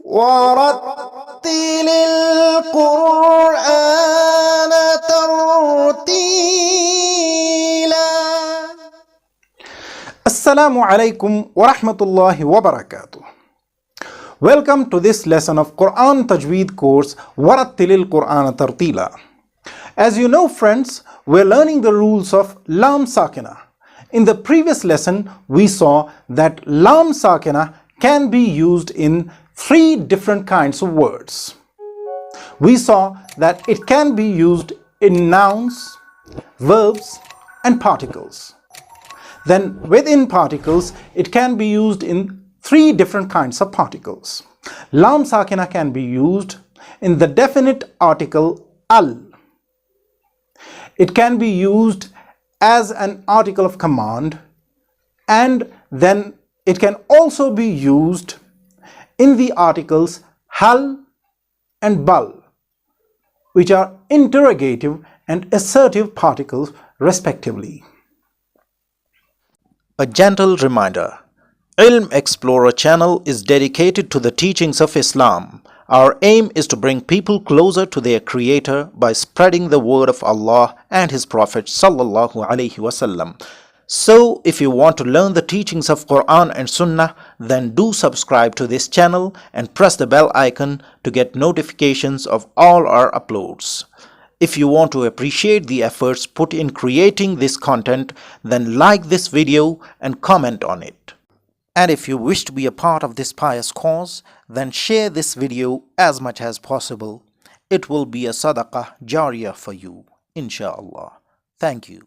ورتل القرآن ترتيلا. Assalam-u-Alaykum wa rahmatullahi wa barakatuh. Welcome to this lesson of Quran Tajweed course ورتل القرآن ترتيلا. As you know, friends, we're learning the rules of LAAM Saakinah. In the previous lesson, we saw that LAAM Saakinah can be used in 3 different kinds of words. We saw that it can be used in nouns, verbs, and particles. Then within particles, it can be used in 3 different kinds of particles. LAAM Saakinah can be used in the definite article al. It can be used as an article of command, and then it can also be used in the articles Hal and Bal, which are interrogative and assertive particles respectively. A gentle reminder: Ilm Explorer channel is dedicated to the teachings of Islam. Our aim is to bring people closer to their Creator by spreading the word of Allah and His Prophet Sallallahu Alaihi Wasallam. So, if you want to learn the teachings of Quran and Sunnah, then do subscribe to this channel and press the bell icon to get notifications of all our uploads. If you want to appreciate the efforts put in creating this content, then like this video and comment on it. And if you wish to be a part of this pious cause, then share this video as much as possible. It will be a sadaqah jariyah for you, inshallah. Thank you.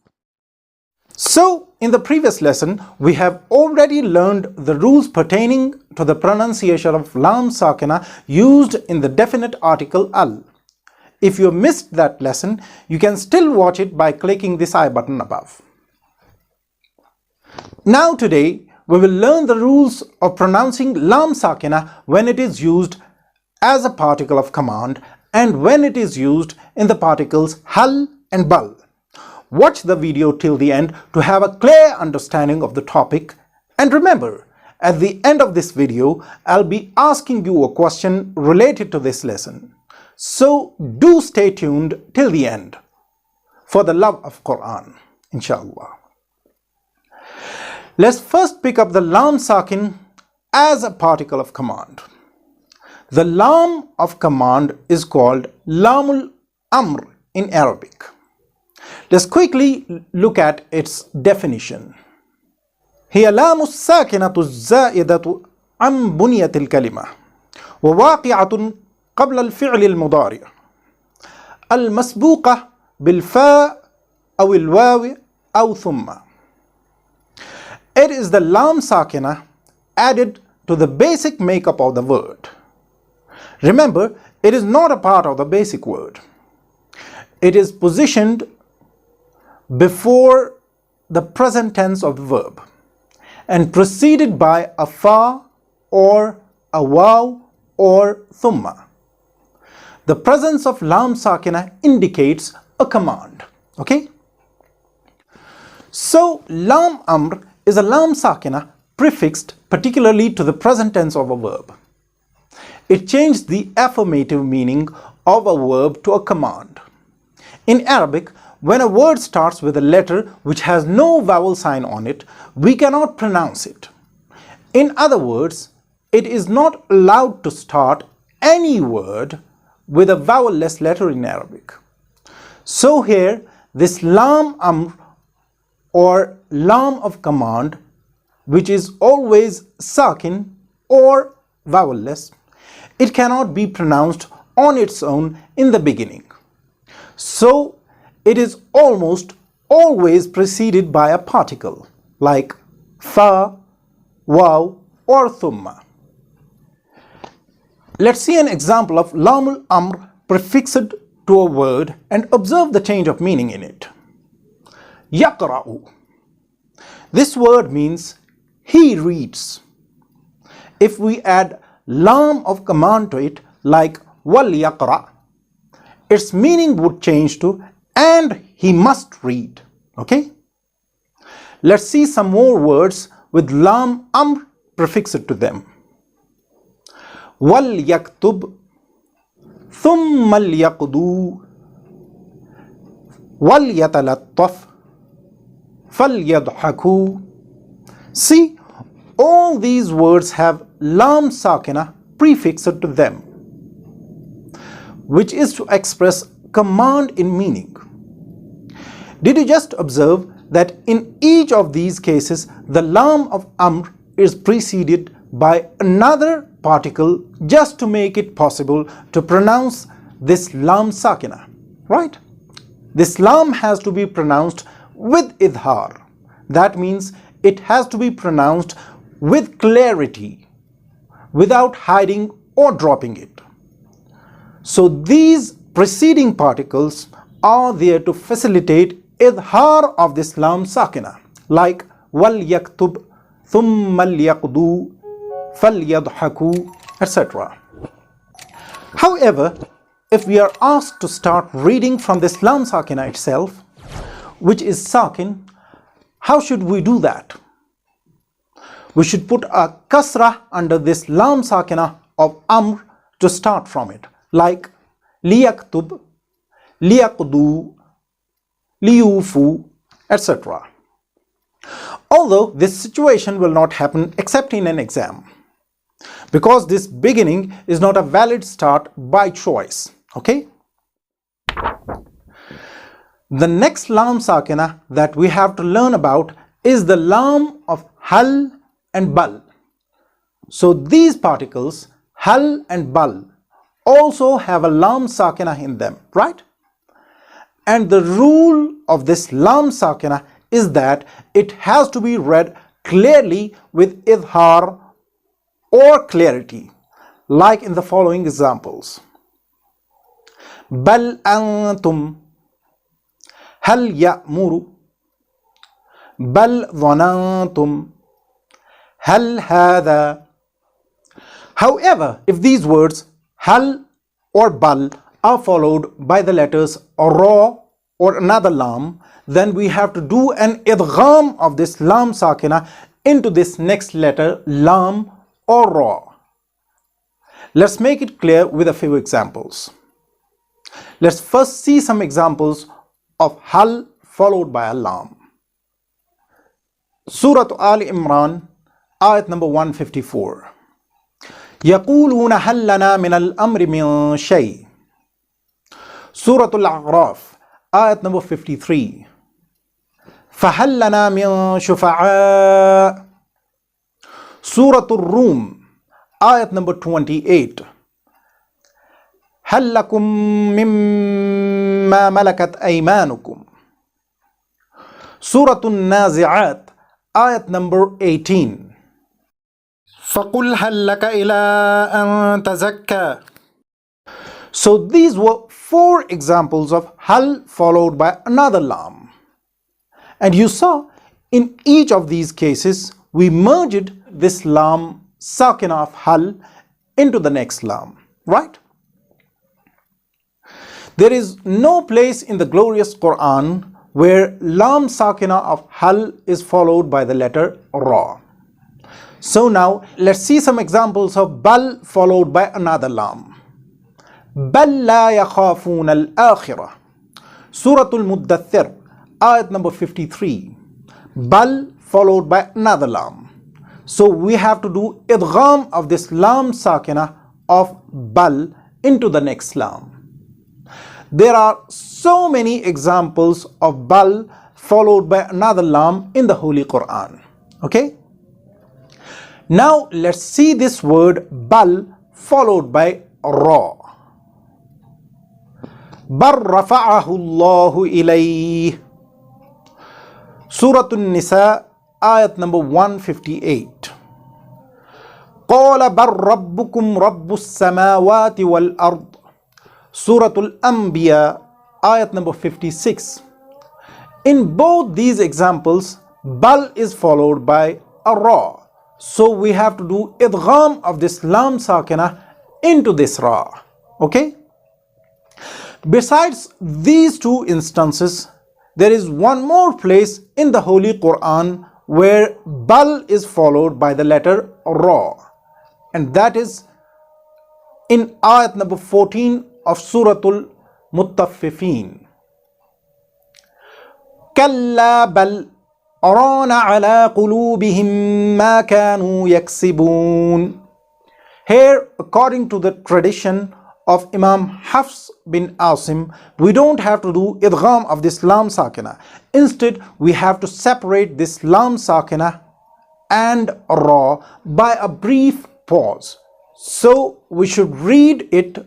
So, in the previous lesson, we have already learned the rules pertaining to the pronunciation of LAAM Saakinah used in the definite article al. If you missed that lesson, you can still watch it by clicking this I button above. Now today, we will learn the rules of pronouncing LAAM Saakinah when it is used as a particle of command and when it is used in the particles Hal and Bal. Watch the video till the end to have a clear understanding of the topic, and remember, at the end of this video, I'll be asking you a question related to this lesson. So do stay tuned till the end for the love of Quran, inshallah. Let's first pick up the LAAM Saakin as a particle of command. The LAAM of command is called LAAMul Amr in Arabic. Let's quickly look at its definition. هي لام الساكنة الزائدة عن بنية الكلمة وواقعة قبل الفعل المضارع المسبوقة بالفاء أو الواو أو ثم. It is the LAAM Saakinah added to the basic makeup of the word. Remember, it is not a part of the basic word. It is positioned before the present tense of the verb and preceded by a fa or a waw or thumma. The presence of LAAM Saakinah indicates a command. Okay? So LAAM Amr is a LAAM Saakinah prefixed particularly to the present tense of a verb. It changed the affirmative meaning of a verb to a command. In Arabic, when a word starts with a letter which has no vowel sign on it, we cannot pronounce it. In other words, it is not allowed to start any word with a vowelless letter in Arabic. So here, this LAAM Amr or LAAM of command, which is always Saakin or vowelless, it cannot be pronounced on its own in the beginning. So it is almost always preceded by a particle like fa, waw or thumma. Let's see an example of LAAMul Amr prefixed to a word and observe the change of meaning in it. Yaqra'u. This word means he reads. If we add LAAM of command to it like wal yaqra', its meaning would change to and he must read. Okay? Let's see some more words with LAAM Amr prefixed to them. وَلْيَكْتُبْ ثُمَّ لْيَقْضُوا وَلْيَتَلَطَّفْ فَلْيَضْحَكُوا. See, all these words have LAAM Saakinah prefixed to them, which is to express command in meaning. Did you just observe that in each of these cases the LAAM of Amr is preceded by another particle just to make it possible to pronounce this LAAM Saakinah, right? This LAAM has to be pronounced with Izhar. That means it has to be pronounced with clarity, without hiding or dropping it. So these preceding particles are there to facilitate Izhar of this LAAM Saakinah, like وَلْيَكْتُبْ ثُمَّ لْيَقْضُوا فَلْيَضْحَكُوا, etc. However, if we are asked to start reading from this LAAM Saakinah itself, which is Sakin, how should we do that? We should put a kasrah under this LAAM Saakinah of Amr to start from it, like liyaktub, liyaqdu, liyufu, etc. Although this situation will not happen except in an exam, because this beginning is not a valid start by choice. Okay? The next LAAM Saakinah that we have to learn about is the LAAM of Hal and Bal. So these particles, Hal and Bal, also have a LAAM Saakinah in them, right? And the rule of this LAAM Saakinah is that it has to be read clearly with Izhar or clarity, like in the following examples. Bal antum, hal ya'muru, bal dhanantum, hal hadha. However, if these words hal or bal are followed by the letters ra or another lam, then we have to do an idgham of this LAAM Saakinah into this next letter lam or ra. Let's make it clear with a few examples. Let's first see some examples of hal followed by a lam. Surah Al Imran, ayat number 154. يقولون هل لنا من الأمر من شيء. Surah Al-A'raf, ayat number 53. فهل لنا من شفعاء. Surah Al-Rum, ayat number 28. هل لكم مما ملكت أيمانكم. Surah Al-Nazi'at, ayat number 18. فَقُلْ هَلْ لَكَ إِلَىٰ أَن تَزَكَّى. So these were 4 examples of hal followed by another lam. And you saw in each of these cases we merged this LAAM Saakinah of hal into the next lam, right? There is no place in the glorious Qur'an where LAAM Saakinah of hal is followed by the letter ra. So now let's see some examples of bal followed by another lam. Bal la yakhafuna al-akhirah. Surah Al-Muddathir, ayat number 53. Bal followed by another lam. So we have to do idgham of this LAAM Saakinah of bal into the next lam. There are so many examples of bal followed by another lam in the Holy Qur'an. Okay? Now let's see this word bal followed by ra. Bar rafa'ahu Allahu ilayh. Surah An-Nisa, ayat number 158. Qala bar rabbukum rabbus samawati wal ard. Surah Al-Anbiya, ayat number 56. In both these examples, bal is followed by a ra. So we have to do idgham of this LAAM Saakinah into this ra. Okay? Besides these 2 instances, there is one more place in the Holy Qur'an where bal is followed by the letter ra. And that is in ayat number 14 of Suratul Mutaffifin. Kalla bal arana ala qulubihim ma kanu yaksibun. Here, according to the tradition of Imam Hafs bin Asim, we don't have to do idgham of this LAAM Saakinah. Instead, we have to separate this LAAM Saakinah and Ra by a brief pause. So we should read it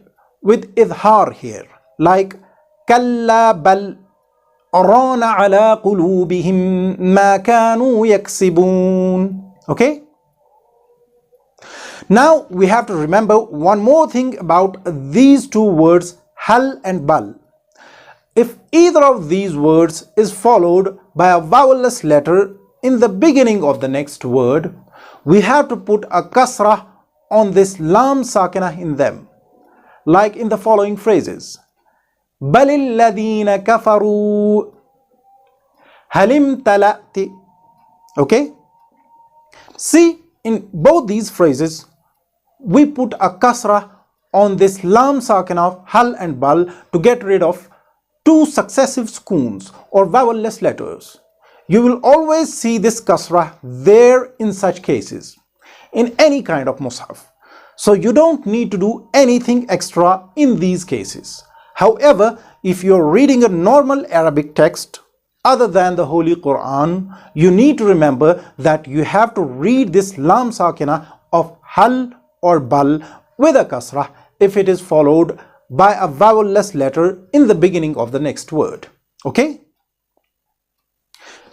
with Izhar here, like Kalla bal arana ala qulubihim ma kanu yaksibun. Okay? Now we have to remember one more thing about these two words, Hal and Bal. If either of these words is followed by a vowelless letter in the beginning of the next word, we have to put a kasrah on this LAAM Saakinah in them, like in the following phrases. Balil ladina kafaru halim talati. Okay? See, in both these phrases, we put a kasrah on this LAAM Saakinah of Hal and Bal to get rid of two successive sukoons or vowelless letters. You will always see this kasrah there in such cases, in any kind of mushaf. So you don't need to do anything extra in these cases. However, if you're reading a normal Arabic text other than the Holy Quran, you need to remember that you have to read this LAAM Saakinah of Hal or Bal with a kasrah if it is followed by a vowelless letter in the beginning of the next word. Okay?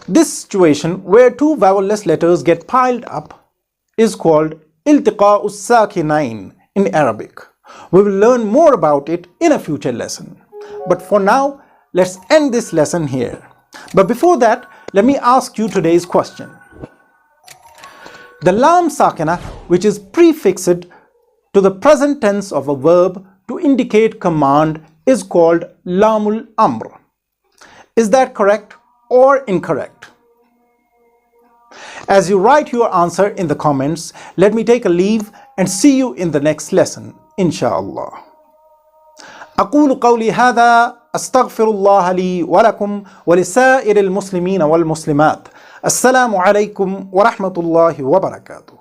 This situation where two vowelless letters get piled up is called iltiqa'us sakinain in Arabic. We will learn more about it in a future lesson. But for now, let's end this lesson here. But before that, let me ask you today's question. The LAAM Saakinah, which is prefixed to the present tense of a verb to indicate command, is called Lamul Amr. Is that correct or incorrect? As you write your answer in the comments, let me take a leave and see you in the next lesson, inshallah. أقول قولي هذا أستغفر الله لي ولكم ولسائر المسلمين والمسلمات. السلام عليكم ورحمة الله وبركاته.